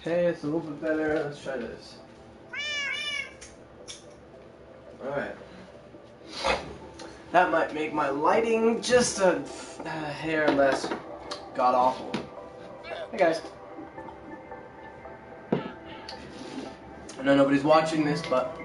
Okay, it's a little bit better. Let's try this. Alright. That might make my lighting just a hair less god-awful. Hey guys. I know nobody's watching this, but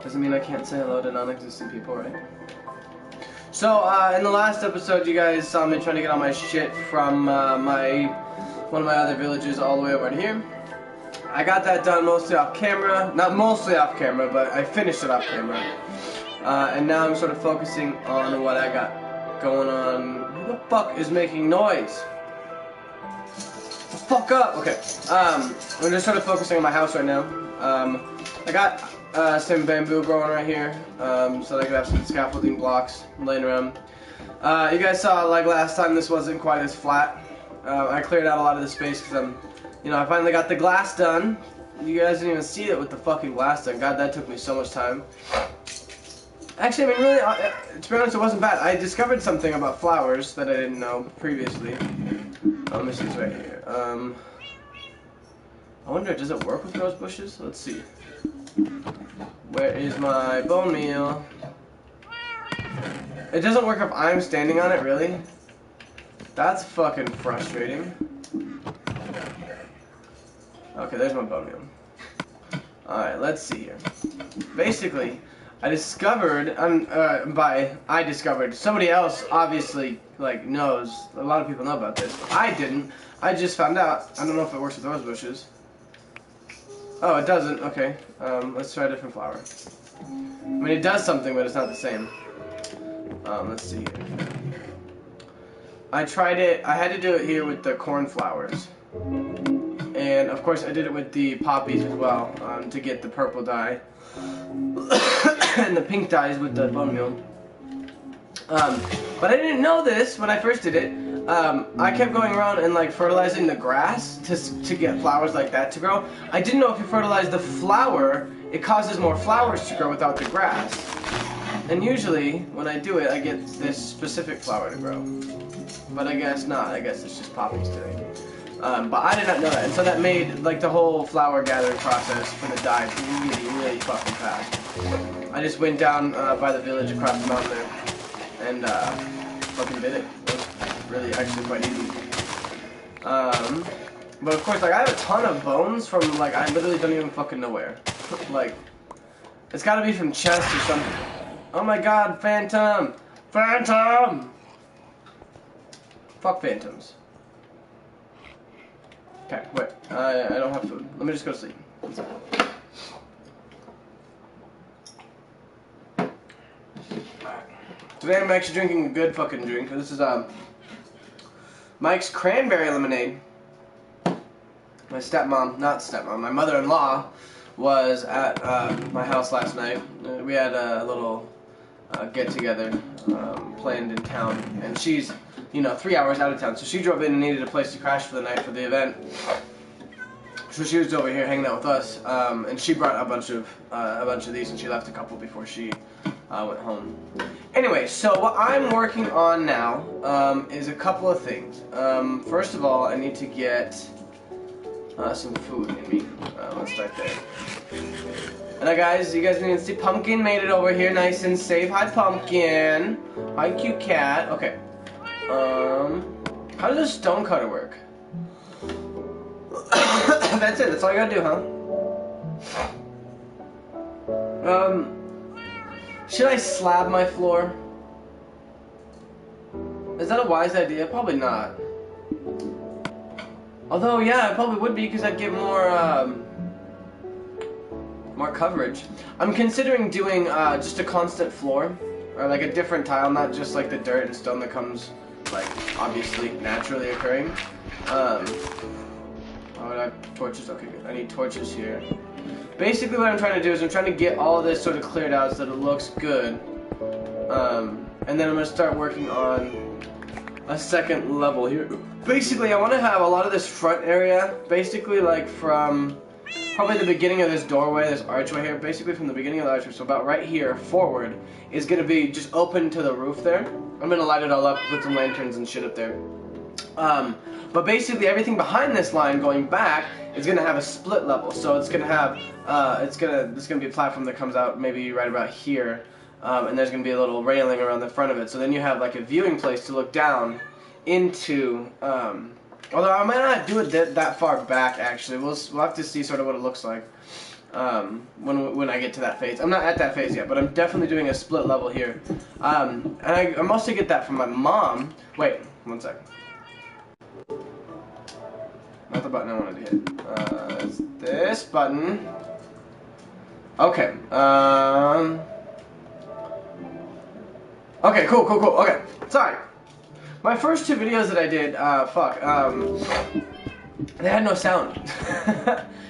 doesn't mean I can't say hello to non-existent people, right? So, in the last episode, you guys saw me trying to get all my shit from one of my other villages all the way over here. I got that done mostly off camera. Not mostly off camera, but I finished it off camera. And now I'm sort of focusing on what I got going on. Who the fuck is making noise? Fuck up! Okay. I'm just sort of focusing on my house right now. I got some bamboo growing right here, so that I could have some scaffolding blocks laying around. You guys saw, like last time, this wasn't quite as flat. I cleared out a lot of the space because I finally got the glass done. You guys didn't even see it with the fucking glass done. God, that took me so much time. Actually, I mean, really, to be honest, it wasn't bad. I discovered something about flowers that I didn't know previously. Let me see this right here. I wonder, does it work with rose bushes? Let's see. Where is my bone meal? It doesn't work if I'm standing on it, really? That's fucking frustrating. Okay, there's my bone meal. Alright, let's see here. Basically, I discovered, somebody else obviously, like, knows. A lot of people know about this. I didn't. I just found out. I don't know if it works with rose bushes. Oh, it doesn't. Okay. Let's try a different flower. I mean, it does something, but it's not the same. Let's see here. I tried it. I had to do it here with the cornflowers. And, of course, I did it with the poppies as well, to get the purple dye. And the pink dyes with the bone meal. But I didn't know this when I first did it. I kept going around and like fertilizing the grass to get flowers like that to grow. I didn't know if you fertilize the flower, it causes more flowers to grow without the grass. And usually, when I do it, I get this specific flower to grow. But I guess not. I guess it's just poppies today. But I did not know that, and so that made like the whole flower gathering process for the dye really, really fucking fast. I just went down by the village across the mountain there, and fucking did it. It was really actually quite easy. But of course, like I have a ton of bones from like I literally don't even fucking know where. Like, it's got to be from chests or something. Oh my God, phantom, phantom! Fuck phantoms. Okay, wait. I don't have food. Let me just go to sleep. Today I'm actually drinking a good fucking drink. This is Mike's cranberry lemonade. My my mother-in-law was at my house last night. We had a little get-together planned in town, and she's 3 hours out of town, so she drove in and needed a place to crash for the night for the event. So she was over here hanging out with us, and she brought a bunch of these, and she left a couple before she went home. Anyway, so what I'm working on now is a couple of things. First of all, I need to get some food in me. Let's start there. And guys, you guys need to see Pumpkin made it over here nice and safe. Hi, Pumpkin. Hi, cute cat. Okay. How does a stone cutter work? That's it. That's all you gotta do, huh? Should I slab my floor? Is that a wise idea? Probably not. Although, yeah, it probably would be because I'd get more coverage. I'm considering doing just a constant floor, or like a different tile, not just like the dirt and stone that comes like obviously naturally occurring. Oh, I have torches. Okay, good. I need torches here. Basically, what I'm trying to do is I'm trying to get all of this sort of cleared out so that it looks good. And then I'm gonna start working on a second level here. Basically, I want to have a lot of this front area, basically like from probably the beginning of this doorway, this archway here, basically from the beginning of the archway, so about right here forward, is going to be just open to the roof there. I'm going to light it all up, put some lanterns and shit up there. But basically everything behind this line going back is gonna have a split level. So it's gonna have there's gonna be a platform that comes out maybe right about here, and there's gonna be a little railing around the front of it. So then you have like a viewing place to look down into. Although I might not do it that far back actually. We'll have to see sort of what it looks like when I get to that phase. I'm not at that phase yet, but I'm definitely doing a split level here. And I mostly get that from my mom. Wait, one second. Not the button I wanted to hit. It's this button. Okay. Okay, cool. Okay, sorry. My first two videos that I did, they had no sound.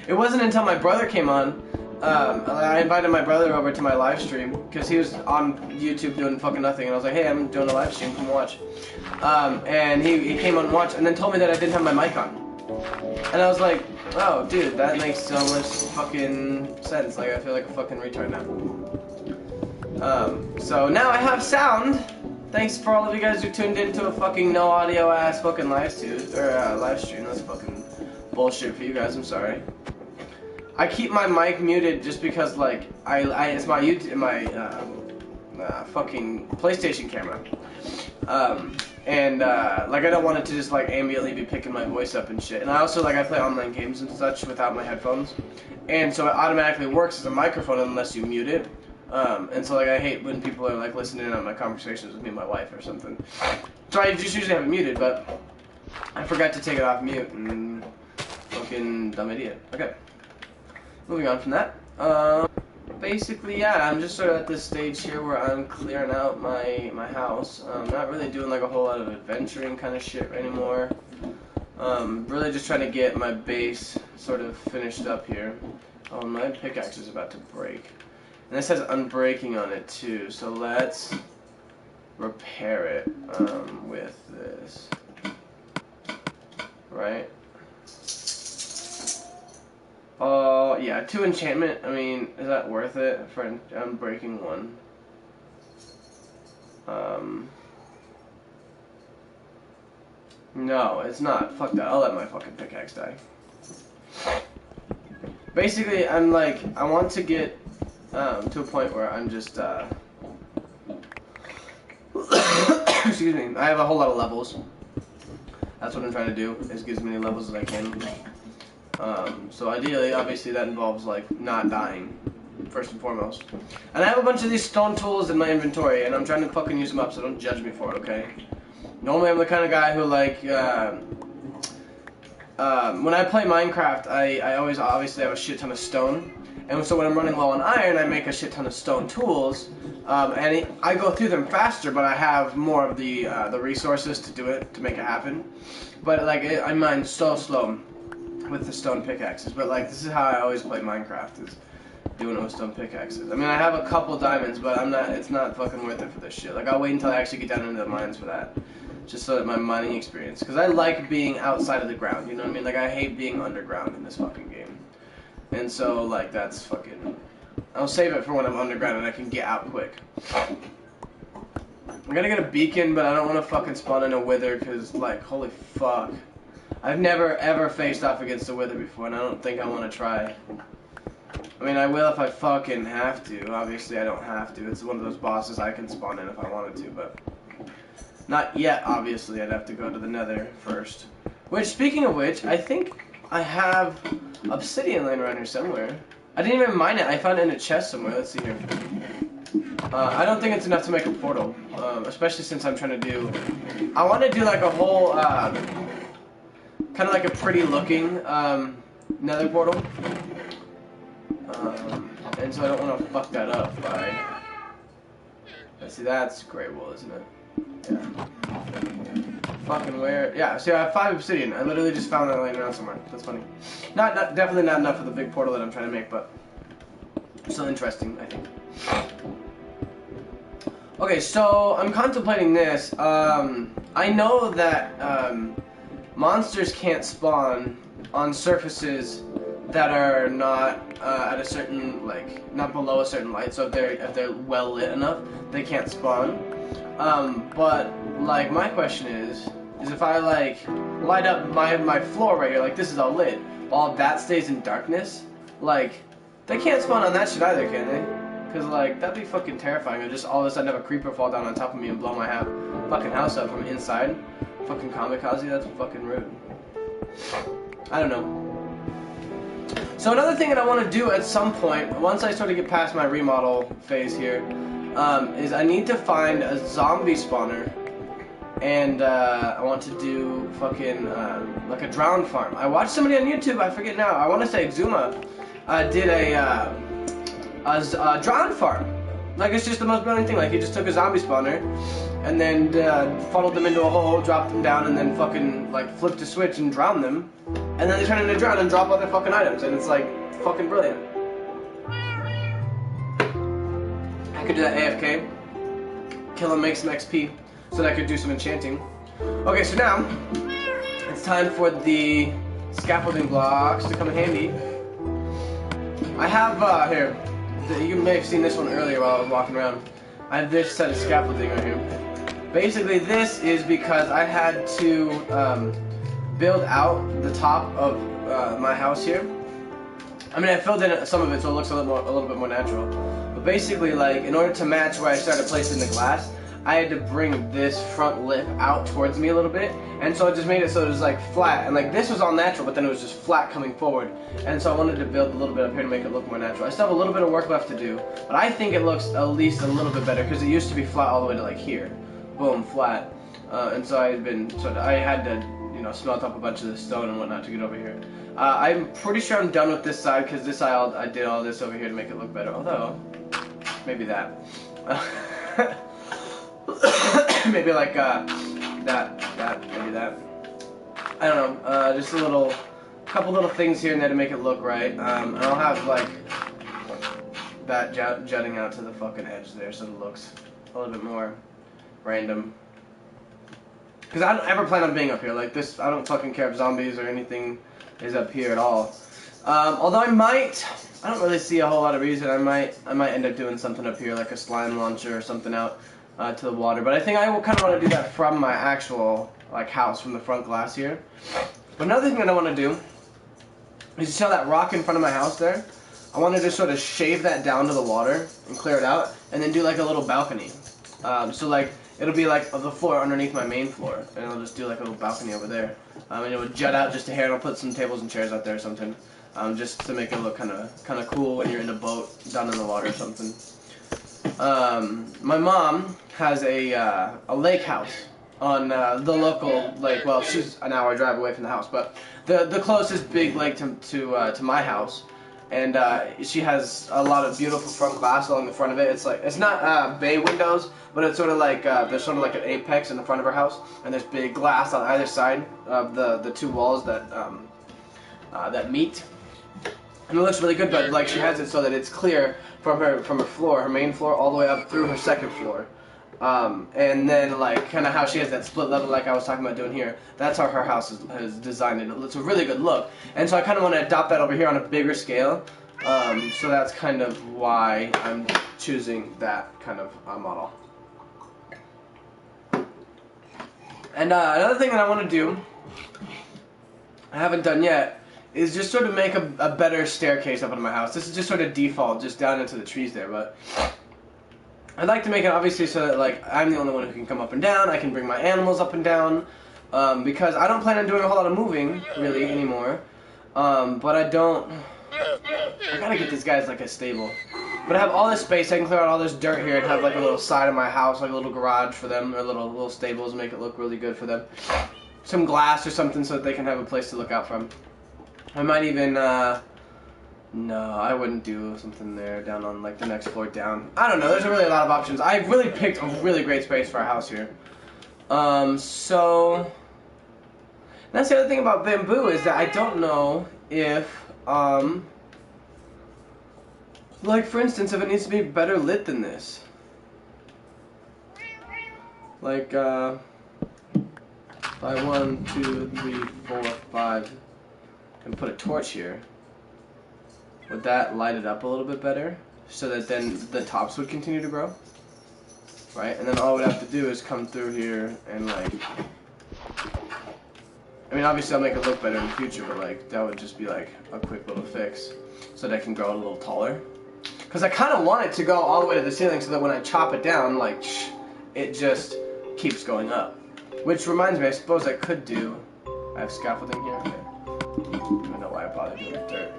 It wasn't until my brother came on, I invited my brother over to my live stream, because he was on YouTube doing fucking nothing, and I was like, hey, I'm doing a live stream, come watch. And he came on and watched, and then told me that I didn't have my mic on. And I was like, oh, dude, that makes so much fucking sense, like, I feel like a fucking retard now. So now I have sound. Thanks for all of you guys who tuned into a fucking no audio ass fucking live stream. That's fucking bullshit for you guys. I'm sorry. I keep my mic muted just because like it's my fucking PlayStation camera, like I don't want it to just like ambiently be picking my voice up and shit. And I also I play online games and such without my headphones, and so it automatically works as a microphone unless you mute it. And so I hate when people are like listening on my conversations with me and my wife or something. So I just usually have it muted, but I forgot to take it off mute and fucking dumb idiot. Okay. Moving on from that. Basically, yeah, I'm just sort of at this stage here where I'm clearing out my house. Not really doing like a whole lot of adventuring kind of shit anymore. Really just trying to get my base sort of finished up here. Oh, my pickaxe is about to break. And this has unbreaking on it too, so let's repair it with this. Right? Oh, yeah, 2 enchantment. I mean, is that worth it for unbreaking 1? No, it's not. Fuck that. I'll let my fucking pickaxe die. Basically, I'm like, I want to get to a point where I'm just, excuse me, I have a whole lot of levels. That's what I'm trying to do, is get as many levels as I can. So ideally, obviously, that involves, like, not dying, first and foremost. And I have a bunch of these stone tools in my inventory, and I'm trying to fucking use them up, so don't judge me for it, okay? Normally, I'm the kind of guy who, like, when I play Minecraft, I always obviously have a shit ton of stone. And so when I'm running low on iron, I make a shit ton of stone tools, and I go through them faster, but I have more of the resources to do it, to make it happen. But like, I mine so slow with the stone pickaxes, but like, this is how I always play Minecraft, is doing it with stone pickaxes. I mean, I have a couple diamonds, but it's not fucking worth it for this shit. Like, I'll wait until I actually get down into the mines for that, just so that my mining experience, because I like being outside of the ground, you know what I mean? Like, I hate being underground in this fucking game. And so, like, that's fucking... I'll save it for when I'm underground and I can get out quick. I'm gonna get a beacon, but I don't want to fucking spawn in a wither, because, like, holy fuck. I've never, ever faced off against a wither before, and I don't think I want to try. I mean, I will if I fucking have to. Obviously, I don't have to. It's one of those bosses I can spawn in if I wanted to, but... Not yet, obviously. I'd have to go to the nether first. Which, speaking of which, I think I have obsidian laying around here somewhere. I didn't even mine it. I found it in a chest somewhere. Let's see here. I don't think it's enough to make a portal, especially since I'm trying to do... I want to do like a whole, kind of like a pretty looking nether portal. And so I don't want to fuck that up by... Let's see, that's grey wool, isn't it? Yeah. Fucking where? Yeah, see, I have 5 obsidian. I literally just found that laying around somewhere. That's funny. Definitely not enough for the big portal that I'm trying to make, but still interesting, I think. Okay, so I'm contemplating this. I know that monsters can't spawn on surfaces that are not at a certain, like, not below a certain light. So if they're well lit enough, they can't spawn. But like, my question is, is if I like light up my floor right here, like this is all lit, all that stays in darkness, like they can't spawn on that shit either, can they? Cause like that'd be fucking terrifying. Or just all of a sudden have a creeper fall down on top of me and blow my fucking house up from inside. Fucking kamikaze, that's fucking rude. I don't know. So another thing that I want to do at some point, once I sort of get past my remodel phase here, is I need to find a zombie spawner, and I want to do fucking like a drown farm. I watched somebody on YouTube, I forget now, I want to say Exuma, did a drown farm. Like, it's just the most brilliant thing. Like, he just took a zombie spawner and then funneled them into a hole, dropped them down, and then fucking like flipped a switch and drowned them, and then they turn into drown and drop other fucking items, and it's like fucking brilliant. I could do that AFK, kill him, make some XP, so that I could do some enchanting. Okay, so now it's time for the scaffolding blocks to come in handy. I have here. You may have seen this one earlier while I was walking around. I have this set of scaffolding right here. Basically, this is because I had to build out the top of my house here. I mean, I filled in some of it so it looks a little bit more natural. But basically, like, in order to match where I started placing the glass, I had to bring this front lip out towards me a little bit, and so I just made it so it was like flat, and like this was all natural, but then it was just flat coming forward, and so I wanted to build a little bit up here to make it look more natural. I still have a little bit of work left to do, but I think it looks at least a little bit better, because it used to be flat all the way to like here, boom, flat, and so I had to, you know, smelt up a bunch of the stone and whatnot to get over here. I'm pretty sure I'm done with this side, because this side I did all this over here to make it look better, although, maybe that. Maybe like maybe that. I don't know. Just a couple little things here and there to make it look right. And I'll have like that jutting out to the fucking edge there, so it looks a little bit more random. Because I don't ever plan on being up here like this. I don't fucking care if zombies or anything is up here at all. Although I don't really see a whole lot of reason. I might end up doing something up here, like a slime launcher or something out to the water. But I think I will kind of want to do that from my actual like house, from the front glass here. But another thing that I want to do is, you see that rock in front of my house there? I want to just sort of shave that down to the water and clear it out, and then do like a little balcony. So like it'll be like the floor underneath my main floor, and I'll just do like a little balcony over there. And it would jut out just a hair, and I'll put some tables and chairs out there or something, just to make it look kind of cool when you're in a boat down in the water or something. My mom has a lake house on the local lake. Well, she's an hour drive away from the house, but the closest big lake to my house, and she has a lot of beautiful front glass along the front of it. It's not bay windows, but it's sort of like there's sort of like an apex in the front of her house, and there's big glass on either side of the two walls that meet. And it looks really good, but like she has it so that it's clear from her floor, her main floor, all the way up through her second floor. And then like kind of how she has that split level like I was talking about doing here, that's how her house is designed, and it's a really good look. And so I kind of want to adopt that over here on a bigger scale. So that's kind of why I'm choosing that kind of model. And another thing that I want to do, I haven't done yet, is just sort of make a better staircase up into my house. This is just sort of default, just down into the trees there, but I'd like to make it obviously so that like I'm the only one who can come up and down. I can bring my animals up and down, because I don't plan on doing a whole lot of moving really anymore. But I gotta get these guys like a stable. But I have all this space. I can clear out all this dirt here and have like a little side of my house, like a little garage for them, or little stables, and make it look really good for them. Some glass or something so that they can have a place to look out from. I might even, no, I wouldn't do something there down on like the next floor down. I don't know, there's really a lot of options. I really picked a really great space for our house here. So, that's the other thing about bamboo, is that I don't know if, like for instance, if it needs to be better lit than this. Like, by 1, 2, 3, 4, 5... and put a torch here, would that light it up a little bit better so that then the tops would continue to grow? Right? And then all I would have to do is come through here and like I mean, obviously I'll make it look better in the future, but like that would just be like a quick little fix so that I can grow it a little taller. Because I kind of want it to go all the way to the ceiling so that when I chop it down, like, it just keeps going up. Which reminds me, I suppose I could do... I have scaffolding here. Okay. I don't even know why I bothered doing dirt.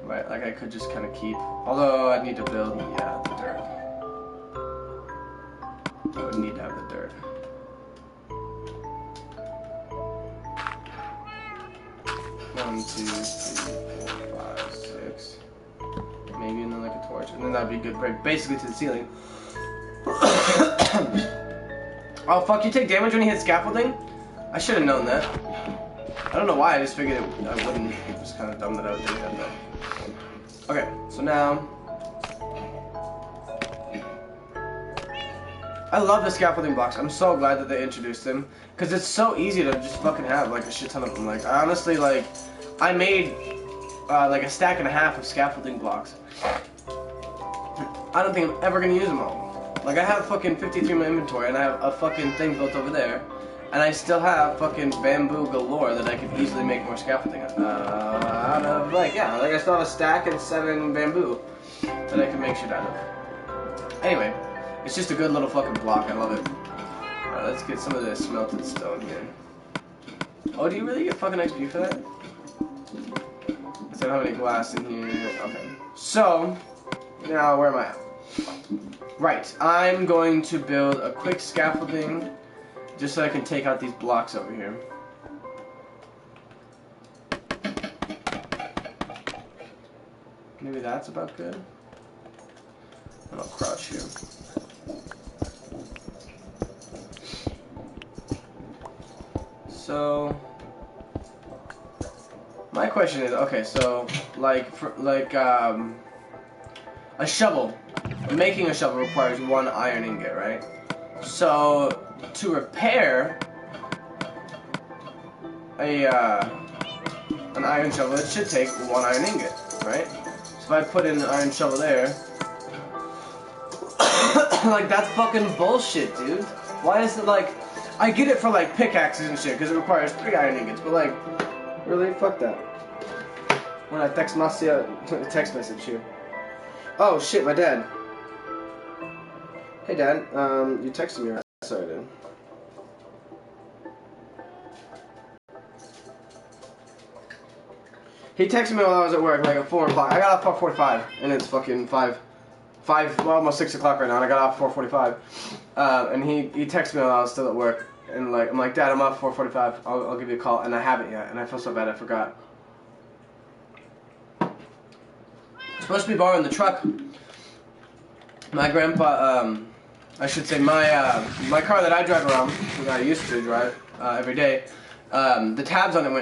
Right, like I could just kind of keep... Although I need to build, yeah, the dirt. I would need to have the dirt. One, two, three, 4, 5, 6. Maybe, and then like a torch, and then that'd be good, right? Basically to the ceiling. Oh fuck! You take damage when you hit scaffolding? I should have known that. I don't know why. I just figured I wouldn't. It was kind of dumb that I would do that though. Okay, so now I love the scaffolding blocks. I'm so glad that they introduced them because it's so easy to just fucking have like a shit ton of them. Like I honestly like I made like a stack and a half of scaffolding blocks. I don't think I'm ever gonna use them all. Like I have fucking 53 in my inventory and I have a fucking thing built over there. And I still have fucking bamboo galore that I could easily make more scaffolding out of. Like, yeah, like I still have a stack and 7 bamboo that I can make shit out of. Anyway, it's just a good little fucking block. I love it. Alright, let's get some of this smelted stone here. Oh, do you really get fucking XP for that? I don't have any glass in here. Okay. So, now where am I at? Right, I'm going to build a quick scaffolding just so I can take out these blocks over here. Maybe that's about good. And I'll crouch here. So, my question is, okay, so a shovel. Making a shovel requires 1 iron ingot, right? So to repair an iron shovel, it should take 1 iron ingot, right? So if I put in an iron shovel there, like that's fucking bullshit, dude. Why is it like? I get it for like pickaxes and shit because it requires 3 iron ingots, but like, really, fuck that. When I text Marcia, text message here. Oh shit, my dad. Hey dad, you texted me right? Sorry, dude. He texted me while I was at work, like at 4 o'clock. I got off 4:45, and it's fucking 5, well, almost 6 o'clock right now, and I got off 4:45. And he texted me while I was still at work, and like I'm like, Dad, I'm off 4:45. I'll give you a call, and I haven't yet, and I feel so bad I forgot. I'm supposed to be borrowing the truck. My grandpa, I should say my car that I drive around, that I used to drive every day. The tabs on it went